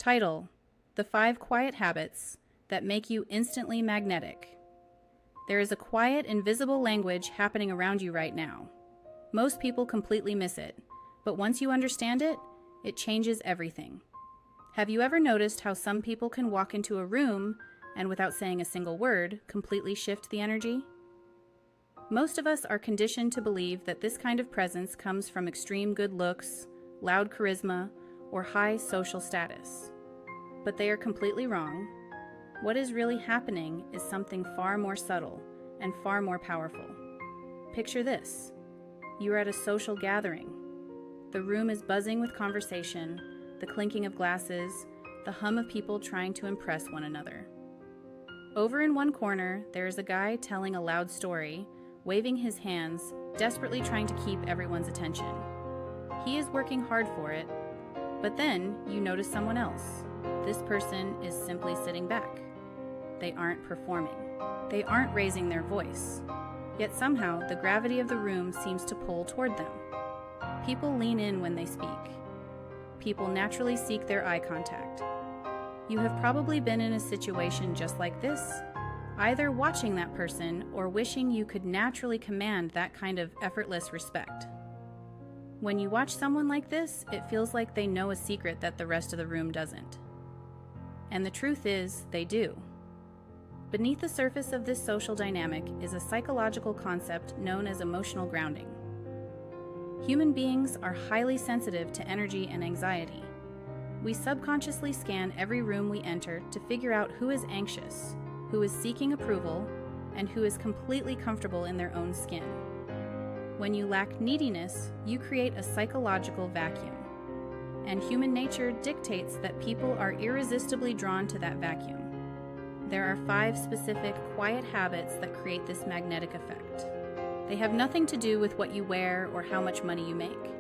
Title: The 5 Quiet Habits That Make You Instantly Magnetic. There is a quiet, invisible language happening around you right now. Most people completely miss it, but once you understand it, it changes everything. Have you ever noticed how some people can walk into a room and, without saying a single word, completely shift the energy? Most of us are conditioned to believe that this kind of presence comes from extreme good looks, loud charisma, or high social status. But they are completely wrong. What is really happening is something far more subtle and far more powerful. Picture this. You are at a social gathering. The room is buzzing with conversation, the clinking of glasses, the hum of people trying to impress one another. Over in one corner, there is a guy telling a loud story, waving his hands, desperately trying to keep everyone's attention. He is working hard for it, but then you notice someone else. This person is simply sitting back. They aren't performing. They aren't raising their voice. Yet somehow the gravity of the room seems to pull toward them. People lean in when they speak. People naturally seek their eye contact. You have probably been in a situation just like this, either watching that person or wishing you could naturally command that kind of effortless respect. When you watch someone like this, it feels like they know a secret that the rest of the room doesn't. And the truth is, they do. Beneath the surface of this social dynamic is a psychological concept known as emotional grounding. Human beings are highly sensitive to energy and anxiety. We subconsciously scan every room we enter to figure out who is anxious, who is seeking approval, and who is completely comfortable in their own skin. When you lack neediness, you create a psychological vacuum. And human nature dictates that people are irresistibly drawn to that vacuum. There are 5 specific quiet habits that create this magnetic effect. They have nothing to do with what you wear or how much money you make.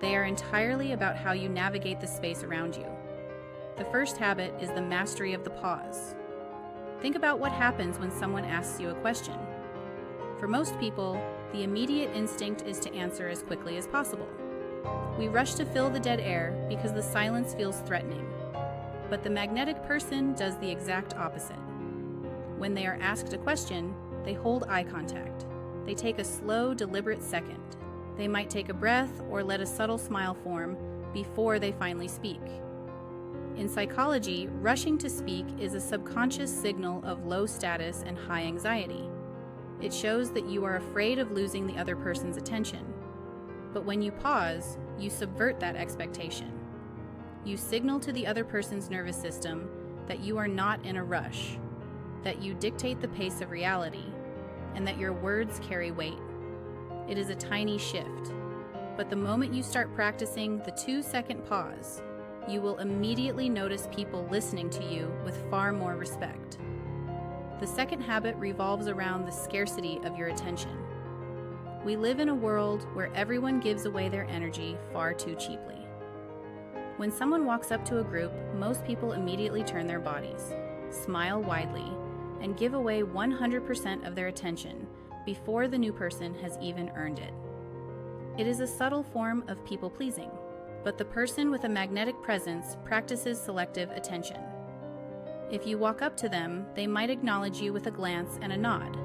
They are entirely about how you navigate the space around you. The first habit is the mastery of the pause. Think about what happens when someone asks you a question. For most people, the immediate instinct is to answer as quickly as possible. We rush to fill the dead air because the silence feels threatening. But the magnetic person does the exact opposite. When they are asked a question, they hold eye contact. They take a slow, deliberate second. They might take a breath or let a subtle smile form before they finally speak. In psychology, rushing to speak is a subconscious signal of low status and high anxiety. It shows that you are afraid of losing the other person's attention. But when you pause, you subvert that expectation. You signal to the other person's nervous system that you are not in a rush, that you dictate the pace of reality, and that your words carry weight. It is a tiny shift, but the moment you start practicing the 2-second pause, you will immediately notice people listening to you with far more respect. The second habit revolves around the scarcity of your attention. We live in a world where everyone gives away their energy far too cheaply. When someone walks up to a group, most people immediately turn their bodies, smile widely, and give away 100% of their attention before the new person has even earned it. It is a subtle form of people-pleasing, but the person with a magnetic presence practices selective attention. If you walk up to them, they might acknowledge you with a glance and a nod,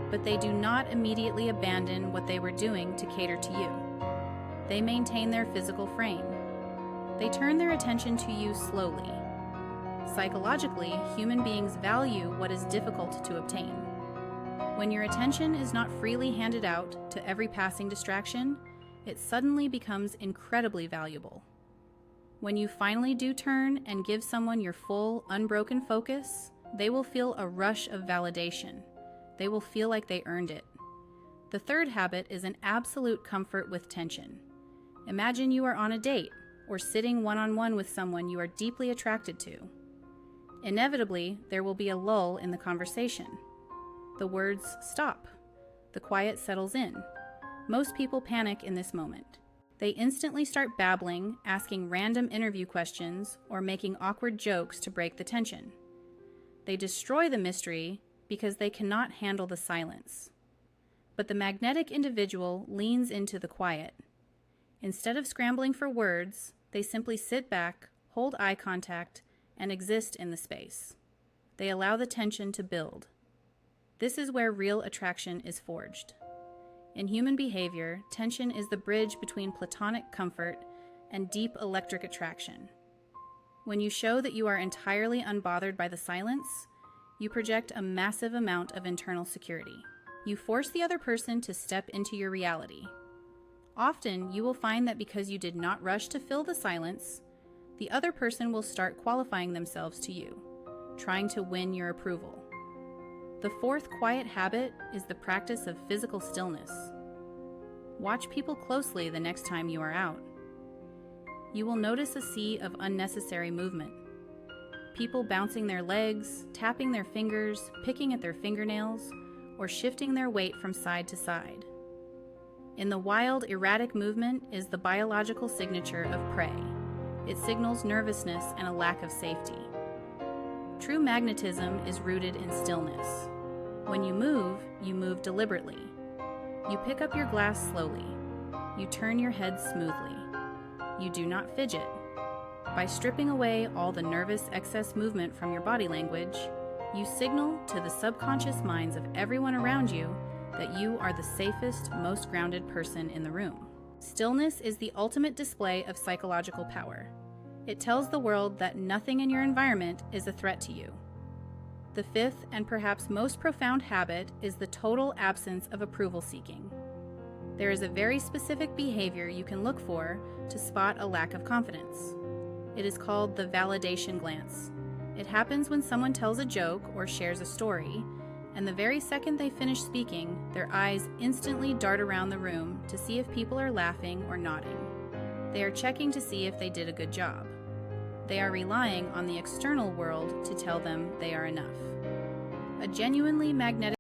but they do not immediately abandon what they were doing to cater to you. They maintain their physical frame. They turn their attention to you slowly. Psychologically, human beings value what is difficult to obtain. When your attention is not freely handed out to every passing distraction, it suddenly becomes incredibly valuable. When you finally do turn and give someone your full, unbroken focus, they will feel a rush of validation. They will feel like they earned it. The third habit is an absolute comfort with tension. Imagine you are on a date or sitting one-on-one with someone you are deeply attracted to. Inevitably, there will be a lull in the conversation. The words stop. The quiet settles in. Most people panic in this moment. They instantly start babbling, asking random interview questions, or making awkward jokes to break the tension. They destroy the mystery because they cannot handle the silence. But the magnetic individual leans into the quiet. Instead of scrambling for words, they simply sit back, hold eye contact, and exist in the space. They allow the tension to build. This is where real attraction is forged. In human behavior, tension is the bridge between platonic comfort and deep electric attraction. When you show that you are entirely unbothered by the silence, you project a massive amount of internal security. You force the other person to step into your reality. Often, you will find that because you did not rush to fill the silence, the other person will start qualifying themselves to you, trying to win your approval. The fourth quiet habit is the practice of physical stillness. Watch people closely the next time you are out. You will notice a sea of unnecessary movement. People bouncing their legs, tapping their fingers, picking at their fingernails, or shifting their weight from side to side. In the wild, erratic movement is the biological signature of prey. It signals nervousness and a lack of safety. True magnetism is rooted in stillness. When you move deliberately. You pick up your glass slowly. You turn your head smoothly. You do not fidget. By stripping away all the nervous excess movement from your body language, you signal to the subconscious minds of everyone around you that you are the safest, most grounded person in the room. Stillness is the ultimate display of psychological power. It tells the world that nothing in your environment is a threat to you. The fifth and perhaps most profound habit is the total absence of approval seeking. There is a very specific behavior you can look for to spot a lack of confidence. It is called the validation glance. It happens when someone tells a joke or shares a story, and the very second they finish speaking, their eyes instantly dart around the room to see if people are laughing or nodding. They are checking to see if they did a good job. They are relying on the external world to tell them they are enough. A genuinely magnetic